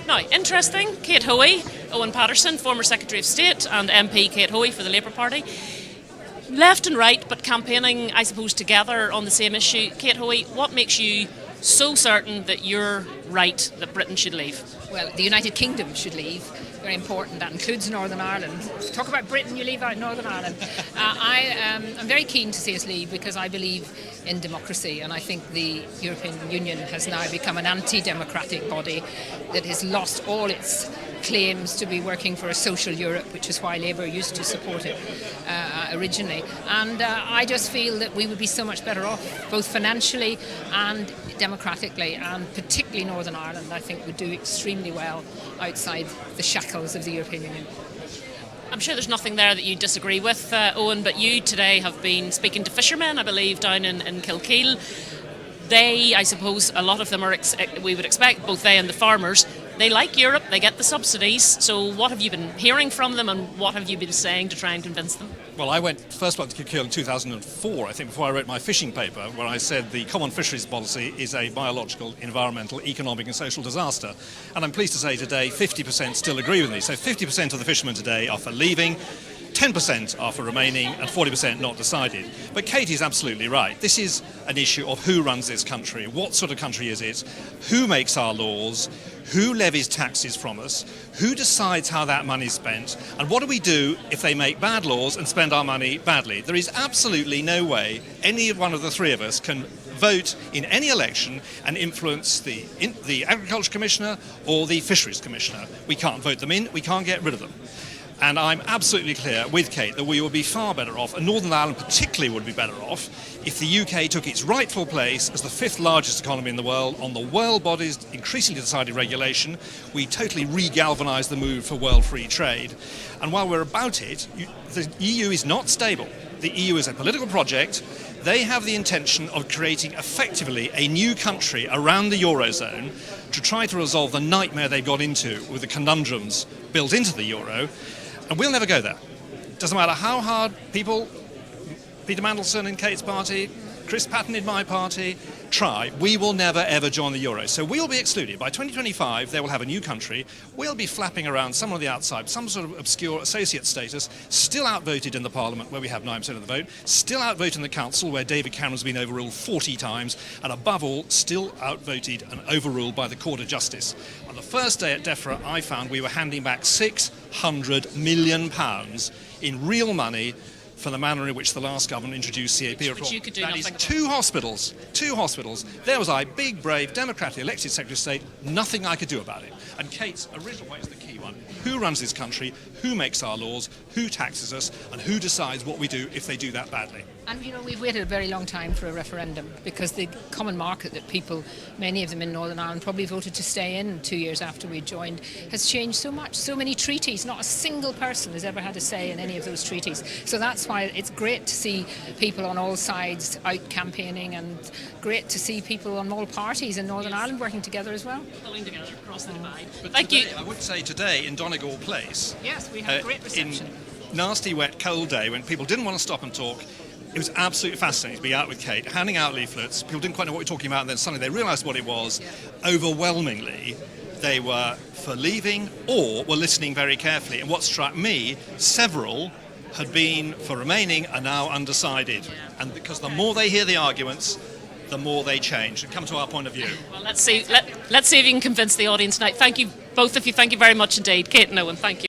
Now, interesting, Kate Hoey, Owen Paterson, former Secretary of State, and MP Kate Hoey for the Labour Party. Left and right, but campaigning, I suppose, together on the same issue. Kate Hoey, what makes you so certain that you're right that Britain should leave? Well, the United Kingdom should leave. Very important. That includes Northern Ireland. Talk about Britain, you leave out Northern Ireland. I'm very keen to see us leave because I believe in democracy, and I think the European Union has now become an anti-democratic body that has lost all its claims to be working for a social Europe, which is why Labour used to support it originally. And I just feel that we would be so much better off, both financially and democratically, and particularly Northern Ireland, I think, would do extremely well outside the shackles of the European Union. I'm sure there's nothing there that you disagree with, Owen, but you today have been speaking to fishermen, I believe, down in Kilkeel. They, I suppose, a lot of them are, we would expect, both they and the farmers, they like Europe, they get the subsidies. So what have you been hearing from them, and what have you been saying to try and convince them? Well, I went first back to Kilkeel in 2004, I think, before I wrote my fishing paper, where I said the common fisheries policy is a biological, environmental, economic and social disaster. And I'm pleased to say today 50% still agree with me. So 50% of the fishermen today are for leaving, 10% are for remaining, and 40% not decided. But Katie's absolutely right. This is an issue of who runs this country, what sort of country is it, who makes our laws, who levies taxes from us, who decides how that money is spent, and what do we do if they make bad laws and spend our money badly. There is absolutely no way any one of the three of us can vote in any election and influence the Agriculture Commissioner or the Fisheries Commissioner. We can't vote them in, we can't get rid of them. And I'm absolutely clear with Kate that we would be far better off, and Northern Ireland particularly would be better off, if the UK took its rightful place as the fifth largest economy in the world on the world body's increasingly decided regulation. We totally re-galvanised the move for world free trade. And while we're about it, the EU is not stable. The EU is a political project. They have the intention of creating effectively a new country around the Eurozone to try to resolve the nightmare they got into with the conundrums built into the Euro. And we'll never go there. Doesn't matter how hard people, Peter Mandelson in Kate's party, Chris Patten in my party, try, we will never ever join the Euro. So we'll be excluded. By 2025 they will have a new country. We'll be flapping around somewhere on the outside, some sort of obscure associate status, still outvoted in the Parliament where we have 9% of the vote, still outvoted in the Council where David Cameron's been overruled 40 times, and above all, still outvoted and overruled by the Court of Justice. On the first day at DEFRA, I found we were handing back £600 million in real money for the manner in which the last government introduced CAP reform. You could do that is nothing. two hospitals. There was I, big, brave, democratically elected Secretary of State, nothing I could do about it. And Kate's original point is the key one. Who runs this country, who makes our laws, who taxes us, and who decides what we do if they do that badly? And we've waited a very long time for a referendum because the common market that people, many of them in Northern Ireland, probably voted to stay in 2 years after we joined, has changed so much. So many treaties, not a single person has ever had a say in any of those treaties. So that's why it's great to see people on all sides out campaigning, and great to see people on all parties in Northern Ireland working together as well. Pulling together across the divide. But Thank today, you. I would say today in Donegal Place, Yes, we had great reception. in nasty wet cold day when people didn't want to stop and talk, it was absolutely fascinating to be out with Kate, handing out leaflets. People didn't quite know what we were talking about, and then suddenly they realised what it was. Yeah. Overwhelmingly, they were for leaving or were listening very carefully. And what struck me, several had been for remaining are now undecided. Yeah. And because the more they hear the arguments, the more they change and come to our point of view. Well, let's see if you can convince the audience tonight. Thank you, both of you. Thank you very much indeed. Kate and Owen, thank you.